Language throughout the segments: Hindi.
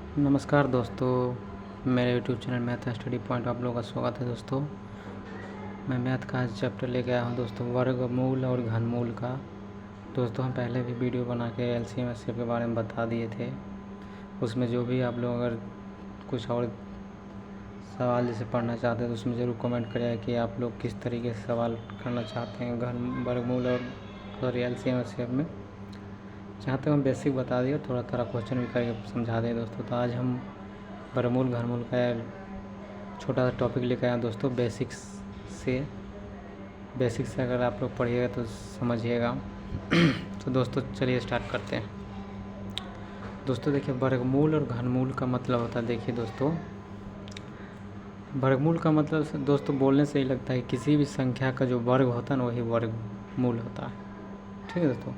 नमस्कार दोस्तों, मेरे YouTube channel math study point आप लोगों का स्वागत है। दोस्तों, मैं मैथ का आज चैप्टर लेके आया हूँ दोस्तों, वर्गमूल और घनमूल का। दोस्तों, हम पहले भी वीडियो बना के एलसीएम एचसीएफ के बारे में बता दिए थे। उसमें जो भी आप लोग अगर कुछ और सवाल जैसे पढ़ना चाहते हैं तो उसमें ज़रूर कमेंट करिएगा कि आप लोग किस तरीके से सवाल करना चाहते हैं वर्गमूल और एलसीएम एचसीएफ में। जहाँ तक हम बेसिक बता दिए, थोड़ा थोड़ा क्वेश्चन भी करके समझा दें दोस्तों। तो आज हम वर्गमूल घनमूल का छोटा सा टॉपिक लेकर आए दोस्तों। बेसिक्स से अगर आप लोग पढ़िएगा तो समझिएगा। तो दोस्तों चलिए स्टार्ट करते हैं। दोस्तों देखिए, वर्गमूल और घनमूल का मतलब होता है, देखिए दोस्तों, वर्गमूल का मतलब दोस्तों बोलने से ही लगता है किसी भी संख्या का जो वर्ग होता है ना वही वर्गमूल होता है। ठीक है दोस्तों।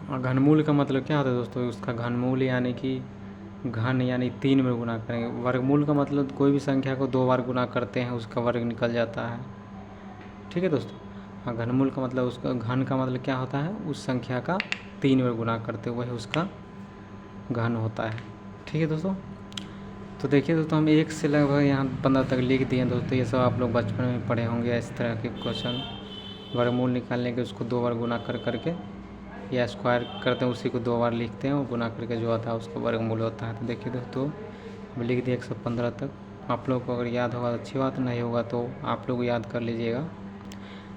और घनमूल का मतलब क्या होता है दोस्तों, उसका घनमूल यानी कि घन यानी 3 में गुना करेंगे। वर्गमूल का मतलब कोई भी संख्या को 2 बार गुना करते हैं उसका वर्ग निकल जाता है। ठीक है दोस्तों। हाँ, घनमूल का मतलब उसका घन का मतलब क्या होता है, उस संख्या का 3 बार गुना करते वही उसका घन होता है। ठीक है दोस्तों। तो देखिए दोस्तों, हम 1 से लगभग यहाँ 15 तक लिख दिए दोस्तों। ये सब आप लोग बचपन में पढ़े होंगे इस तरह के क्वेश्चन। वर्गमूल निकालने के उसको 2 बार गुना कर करके या स्क्वायर करते हैं, उसी को 2 बार लिखते हैं और गुना करके जो आता है उसका वर्गमूल होता है। तो देखिए दोस्तों, अब लिख दिए 115 तक। आप लोग को अगर याद होगा तो अच्छी बात, नहीं होगा तो आप लोग याद कर लीजिएगा।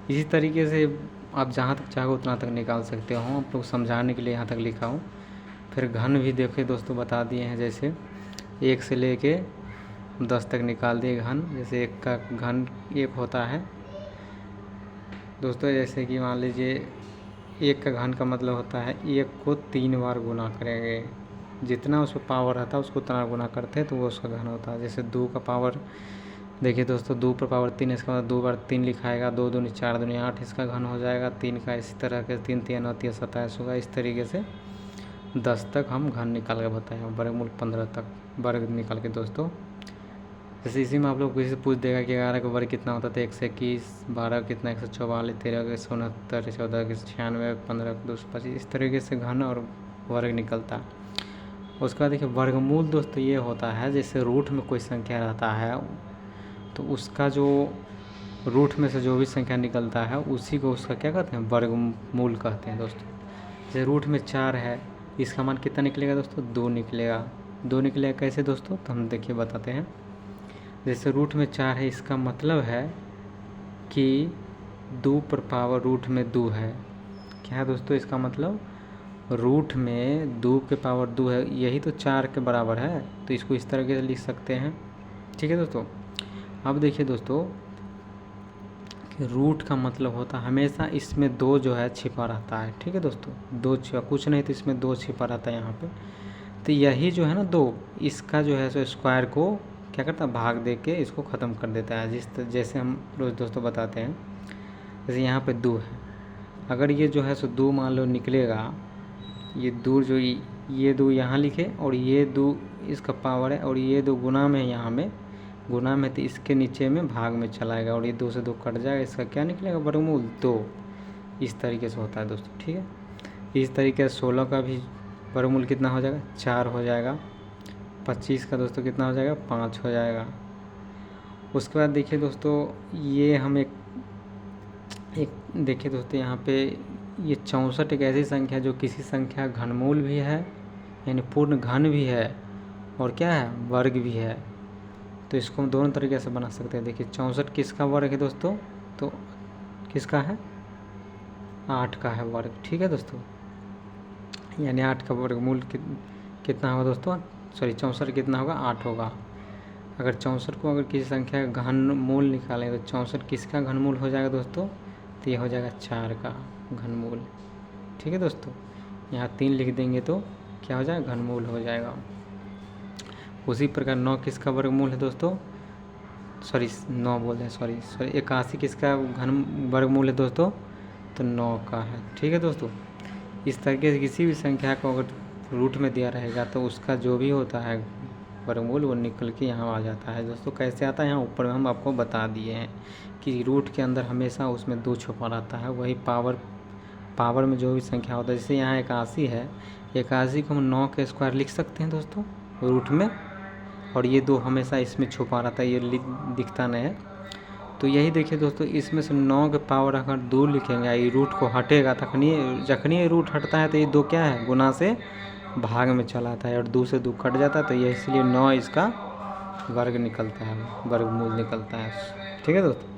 इसी तरीके से आप जहाँ तक चाहो उतना तक निकाल सकते हो। आप लोग समझाने के लिए यहाँ तक लिखा हूँ। फिर घन भी देखिए दोस्तों बता दिए हैं, जैसे 1 से लेके 10 तक निकाल दिए घन। जैसे 1 का घन 1 होता है दोस्तों, जैसे कि मान लीजिए 1 का घन का मतलब होता है 1 को 3 बार गुना करेंगे। जितना उस पर पावर रहता है उसको उतना गुना करते हैं तो वो उसका घन होता है। जैसे 2 का पावर, देखिए दोस्तों, 2 पर पावर 3, इसका मतलब 2 बार 3 लिखाएगा। 2 दूनी 4 दूनी 8 इसका घन हो जाएगा। 3 का इसी तरह के 3 3 9 3 27 होगा। इस तरीके से 10 तक हम घन निकाल के बताए हैं। वर्गमूल 15 तक वर्ग निकाल के दोस्तों। जैसे इसी में आप लोग किसी से पूछ देगा कि 11 का वर्ग कितना होता है, तो 1 से 21, 12 कितना 144, 13 का 169, 14 का 96, 15 का 225। इस तरीके से घन और वर्ग निकलता है। उसके बाद देखिए वर्गमूल दोस्तों ये होता है, जैसे रूट में कोई संख्या रहता है तो उसका जो रूट में से जो भी संख्या निकलता है उसी को उसका क्या कहते हैं, वर्गमूल कहते हैं दोस्तों। जैसे रूट में 4 है, इसका मान कितना निकलेगा दोस्तों, 2 निकलेगा। 2 निकलेगा कैसे दोस्तों, तो हम देखिए बताते हैं। जैसे रूट में 4 है, इसका मतलब है कि 2 पर पावर रूट में 2 है। क्या है दोस्तों, इसका मतलब रूट में 2 के पावर 2 है, यही तो 4 के बराबर है। तो इसको इस तरह से लिख सकते हैं। ठीक है दोस्तों। अब देखिए दोस्तों कि रूट का मतलब होता है हमेशा इसमें 2 जो है छिपा रहता है। ठीक है दोस्तों, 2 छिपा, कुछ नहीं तो इसमें 2 छिपा रहता है यहाँ पे। तो यही जो है ना 2, इसका जो है सो स्क्वायर को क्या करता है, भाग दे के इसको ख़त्म कर देता है। जैसे हम रोज़ दोस्तों बताते हैं, जैसे यहाँ पे 2 है, अगर ये जो है सो 2 मान लो निकलेगा, ये 2 जो ये 2 यहाँ लिखे और ये 2 इसका पावर है और ये 2 गुना में यहाँ में गुना में, तो इसके नीचे में भाग में चलाएगा और ये 2 से 2 कट जाएगा, इसका क्या निकलेगा, वर्गमूल 2। इस तरीके से होता है दोस्तों। ठीक है। इस तरीके से 16 का भी वर्गमूल कितना हो जाएगा, 4 हो जाएगा। 25 का दोस्तों कितना हो जाएगा, 5 हो जाएगा। उसके बाद देखिए दोस्तों, ये हम एक देखिए दोस्तों, यहाँ पे ये 64 एक ऐसी संख्या जो किसी संख्या घनमूल भी है, यानी पूर्ण घन भी है, और क्या है, वर्ग भी है। तो इसको हम दोनों तरीके से बना सकते हैं। देखिए 64 किसका वर्ग है दोस्तों, तो किसका है, 8 का है वर्ग। ठीक है दोस्तों, यानी 8 का वर्गमूल कितना होगा दोस्तों, सॉरी 64 कितना होगा, 8 होगा। अगर 64 को अगर किसी संख्या का घनमूल निकालें तो 64 किसका घनमूल हो जाएगा दोस्तों, तो ये हो जाएगा 4 का घनमूल। ठीक है दोस्तों, यहाँ 3 लिख देंगे तो क्या हो जाएगा, घनमूल हो जाएगा। उसी प्रकार 9 किसका वर्गमूल है दोस्तों, सॉरी 9 बोल रहे, सॉरी 81 किसका घन वर्गमूल है दोस्तों, तो 9 का है। ठीक है दोस्तों। इस तरीके से किसी भी संख्या को अगर रूट में दिया रहेगा तो उसका जो भी होता है वर्गमूल वो निकल के यहाँ आ जाता है दोस्तों। कैसे आता है, यहाँ ऊपर में हम आपको बता दिए हैं कि रूट के अंदर हमेशा उसमें 2 छुपा रहता है। वही पावर में जो भी संख्या होता है, जैसे यहाँ 81 है, 81 को हम 9 के स्क्वायर लिख सकते हैं दोस्तों रूट में, और ये 2 हमेशा इसमें छुपा रहता है, ये दिखता नहीं है। तो यही देखिए दोस्तों, इसमें से 9 के पावर अगर 2 लिखेंगे, ये रूट को हटेगा तखनी, जखनी ये रूट हटता है तो ये 2 क्या है, गुना से भाग में चला आता है, और 2 से 2 कट जाता है, तो ये इसलिए 9 इसका वर्ग निकलता है, वर्गमूल निकलता है। ठीक है दोस्तों।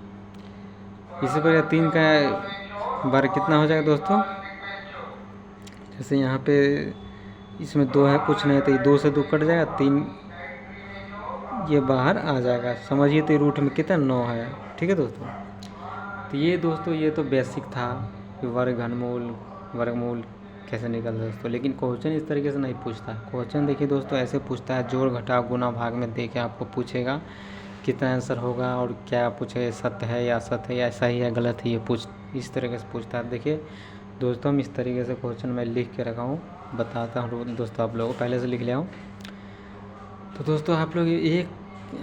इसी प्रकार 3 का वर्ग कितना हो जाएगा दोस्तों, जैसे यहाँ पे इसमें 2 है, कुछ नहीं, तो ये 2 से 2 कट जाएगा, 3 ये बाहर आ जाएगा। समझिए तो रूट में कितना 9 है। ठीक है दोस्तों। तो ये दोस्तों ये तो बेसिक था कि वर्ग, घनमूल, वर्गमूल कैसे निकलता है दोस्तों। लेकिन क्वेश्चन इस तरीके से नहीं पूछता। क्वेश्चन देखिए दोस्तों ऐसे पूछता है, जोड़ घटाव गुना भाग में दे के आपको पूछेगा कितना आंसर होगा, और क्या पूछे, सत्य है या असत्य है, या सही है गलत है, ये इस तरीके से पूछता है। देखिए दोस्तों हम इस तरीके से क्वेश्चन मैं लिख के रखा हूँ, बताता हूँ दोस्तों, आप लोगों को पहले से लिख लिया हूँ। तो दोस्तों आप लोग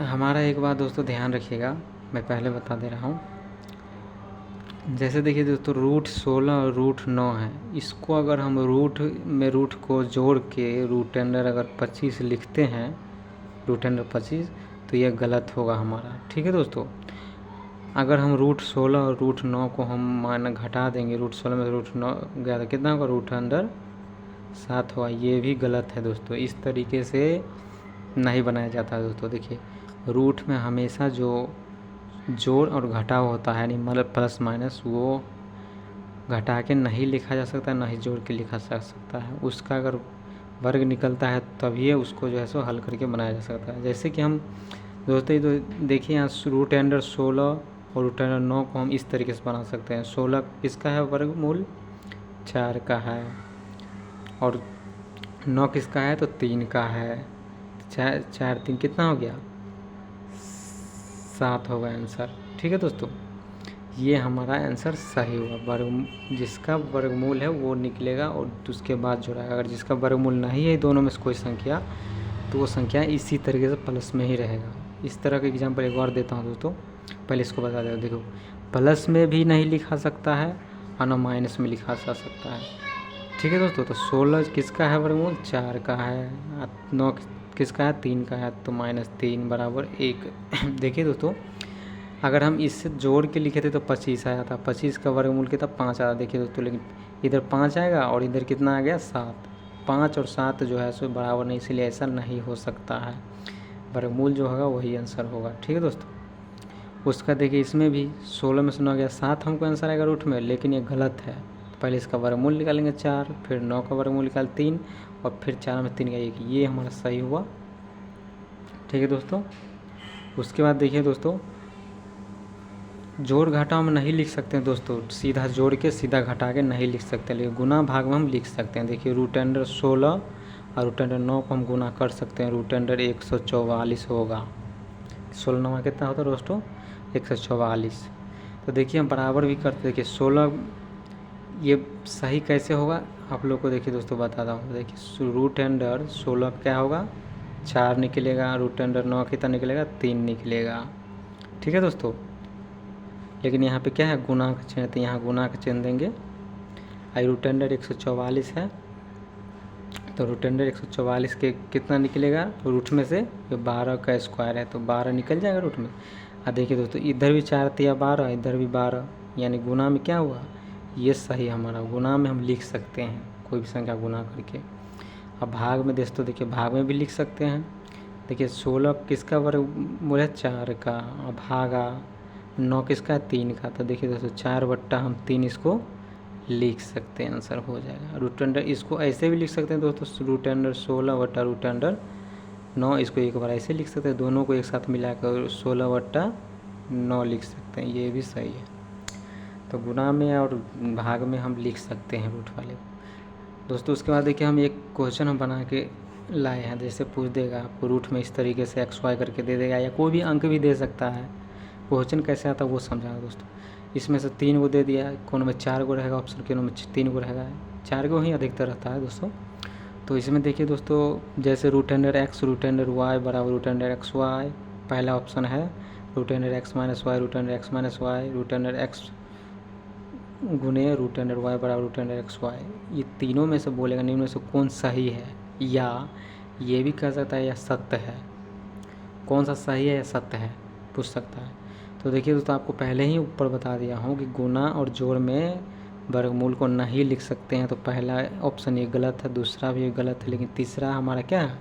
हमारा एक बात दोस्तों ध्यान रखिएगा, मैं पहले बता दे रहा हूँ। जैसे देखिए दोस्तों रूट 16 और रूट 9 है, इसको अगर हम रूट में रूट को जोड़ के रूट अंडर अगर 25 लिखते हैं, रूट अंडर 25, तो यह गलत होगा हमारा। ठीक है दोस्तों। अगर हम रूट 16 और रूट 9 को हम मान घटा देंगे, रूट 16 में रूट 9 गया तो कितना होगा, रूट अंडर 7 होगा, ये भी गलत है दोस्तों। इस तरीके से नहीं बनाया जाता है दोस्तों। देखिए रूट में हमेशा जो जोड़ और घटाव होता है, यानी मतलब प्लस माइनस, वो घटा के नहीं लिखा जा सकता, ना ही जोड़ के लिखा जा सकता है। उसका अगर वर्ग निकलता है तभी उसको जो है सो हल करके बनाया जा सकता है। जैसे कि हम दोस्तों तो देखिए यहाँ रूट अंडर 16 और रूट अंडर 9 को हम इस तरीके से बना सकते हैं। 16 किसका है वर्गमूल, 4 का है, और 9 किसका है, तो 3 का है। 4 3 कितना हो गया, 7 होगा आंसर। ठीक है दोस्तों, ये हमारा आंसर सही हुआ। वर्ग जिसका वर्गमूल है वो निकलेगा और उसके बाद जोड़ाएगा। अगर जिसका वर्गमूल नहीं है दोनों में से कोई संख्या, तो वो संख्या इसी तरीके से प्लस में ही रहेगा। इस तरह के एग्जाम्पल एक और देता हूँ दोस्तों, पहले इसको बता देगा। देखो प्लस में भी नहीं लिखा सकता है और ना माइनस में लिखा जा सकता है। ठीक है दोस्तों। तो 16 किसका है वर्गमूल, 4 का है, 9 किसका है, 3 का है, तो -3 बराबर 1। देखिए दोस्तों अगर हम इससे जोड़ के लिखे थे तो 25 आया था, 25 का वर्गमूल कितना, 5 आया। देखिए दोस्तों लेकिन इधर 5 आएगा और इधर कितना आ गया, 7। 5 और 7 जो है सो बराबर नहीं, इसलिए ऐसा नहीं हो सकता है। वर्गमूल जो होगा वही आंसर होगा। ठीक है दोस्तों। उसका देखिए इसमें भी 16 में से 9 गया, 7 हमको आंसर आएगा रूट में, लेकिन ये गलत है। पहले इसका वर्गमूल निकालेंगे 4, फिर 9 का वर्गमूल निकाल 3, और फिर 4 में 3 का 1, ये हमारा सही हुआ। ठीक है दोस्तों। उसके बाद देखिए दोस्तों जोड़ घटाव में नहीं लिख सकते हैं दोस्तों, सीधा जोड़ के सीधा घटा के नहीं लिख सकते, लेकिन गुना भाग में हम लिख सकते हैं। देखिए रूट अंडर 16 और रूट अंडर 9 को हम गुना कर सकते हैं, रूट अंडर 144 होगा। 16 9 कितना होता है दोस्तों, 144। तो देखिए हम बराबर भी करते, देखिए 16 ये सही कैसे होगा आप लोग को देखिए दोस्तों बताता हूँ। देखिए रूट अंडर 16 क्या होगा, 4 निकलेगा, रूट अंडर 9 कितना निकलेगा, 3 निकलेगा। ठीक है दोस्तों। लेकिन यहाँ पे क्या है, गुना का चिन्ह, तो यहाँ गुना का चिन्ह देंगे। आई रूट अंडर 144 है, तो रूट अंडर 144 के कितना निकलेगा, रूट में से 12 का स्क्वायर है, तो 12 निकल जाएगा रूट में। अब देखिए दोस्तों इधर भी 4 तिया 12, इधर भी 12, यानी गुना में क्या हुआ, ये सही हमारा। गुना में हम लिख सकते हैं कोई भी संख्या गुना करके। अब भाग में दोस्तों देखिए भाग में भी लिख सकते हैं। देखिए 16 किसका वर्गमूल है, 4 का, और भागा 9 किसका है, 3 का। तो देखिए दोस्तों 4 बट्टा हम 3 इसको लिख सकते हैं, आंसर हो जाएगा। रूट अंडर इसको ऐसे भी लिख सकते हैं दोस्तों, रूट अंडर 16 बट्टा रूट अंडर 9, इसको एक बार ऐसे लिख सकते हैं, दोनों को एक साथ मिलाकर 16 बट्टा 9 लिख सकते हैं, ये भी सही है। तो गुना में और भाग में हम लिख सकते हैं रूट वाले दोस्तों। उसके बाद देखिए हम एक क्वेश्चन हम बना के लाए हैं, जैसे पूछ देगा आपको रूट में इस तरीके से XY करके दे देगा, या कोई भी अंक भी दे सकता है। क्वेश्चन कैसे आता है वो समझाना दोस्तों। इसमें से 3 को दे दिया, कौन में 4 को रहेगा, ऑप्शन के में 3 को रहेगा, 4 को ही अधिकतर रहता है दोस्तों। तो इसमें देखिए दोस्तों जैसे root under x root under y बराबर रूट अंडर XY, पहला ऑप्शन है। Root under x minus Y, root under x minus Y, root under x गुने रूट अंडर वाई बराबर रूट अंडर एक्स वाई, ये तीनों में से बोलेगा निम्न में से कौन सही है, या ये भी कह सकता है या सत्य है, कौन सा सही है या सत्य है पूछ सकता है। तो देखिए दोस्तों, आपको पहले ही ऊपर बता दिया हूँ कि गुना और जोड़ में वर्गमूल को नहीं लिख सकते हैं, तो पहला ऑप्शन ये गलत है, दूसरा भी गलत है, लेकिन तीसरा हमारा क्या है,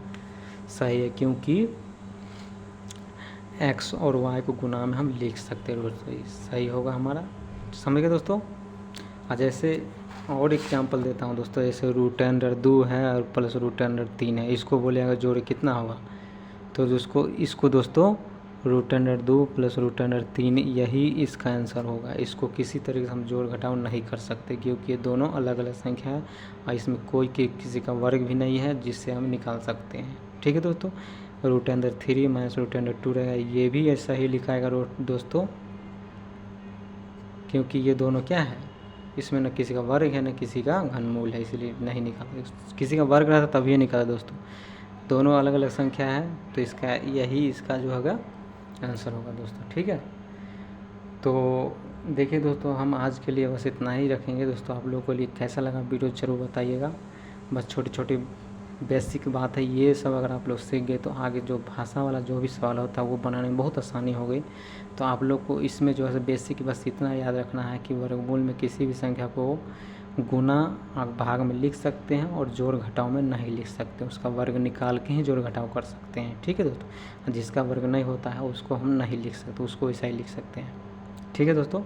सही है, क्योंकि एक्स और वाई को गुना में हम लिख सकते हैं, सही होगा हमारा। समझ गए दोस्तों। आज जैसे और एग्जाम्पल देता हूँ दोस्तों, जैसे रूट अंडर 2 है और प्लस रूट अंडर 3 है, इसको बोलेगा जोड़ कितना होगा, तो इसको दोस्तों root under 2 plus root under 3 यही इसका आंसर होगा। इसको किसी तरीके से हम जोड़ घटाव नहीं कर सकते, क्योंकि ये दोनों अलग अलग संख्या है और इसमें कोई किसी का वर्ग भी नहीं है जिससे हम निकाल सकते हैं। ठीक है दोस्तों, root under 3 minus root under 2 रहेगा, ये भी ऐसा ही लिखाएगा दोस्तों, क्योंकि ये दोनों क्या है, इसमें न किसी का वर्ग है न किसी का घनमूल है, इसलिए नहीं निकाला। किसी का वर्ग रहता तभी निकाला दोस्तों, दोनों अलग अलग संख्या है, तो इसका यही इसका जो होगा आंसर होगा दोस्तों। ठीक है, तो देखिए दोस्तों, हम आज के लिए बस इतना ही रखेंगे दोस्तों। आप लोगों को लिए कैसा लगा वीडियो ज़रूर बताइएगा। बस छोटी छोटी बेसिक बात है, ये सब अगर आप लोग सीख गए तो आगे जो भाषा वाला जो भी सवाल होता है वो बनाने में बहुत आसानी हो गई। तो आप लोग को इसमें जो है बेसिक बस इतना याद रखना है कि वर्गमूल में किसी भी संख्या को गुना भाग में लिख सकते हैं और जोड़ घटाव में नहीं लिख सकते, उसका वर्ग निकाल के ही जोड़ घटाव कर सकते हैं। ठीक है दोस्तों, जिसका वर्ग नहीं होता है उसको हम नहीं लिख सकते, उसको ऐसा ही लिख सकते हैं। ठीक है दोस्तों,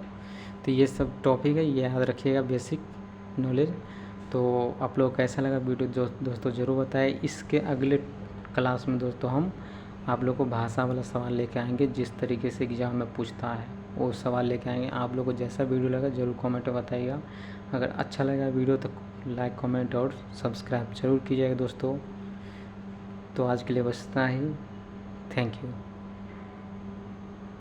तो ये सब टॉपिक है, ये याद रखिएगा बेसिक नॉलेज। तो आप लोग कैसा लगा वीडियो दोस्तों ज़रूर बताएं। इसके अगले क्लास में दोस्तों हम आप लोग को भाषा वाला सवाल लेके आएंगे, जिस तरीके से एग्जाम में पूछता है वो सवाल लेके आएंगे। आप लोग को जैसा वीडियो लगा ज़रूर कमेंट में बताइएगा। अगर अच्छा लगा वीडियो तो लाइक कमेंट और सब्सक्राइब ज़रूर कीजिएगा दोस्तों। तो आज के लिए बस इतना ही, थैंक यू।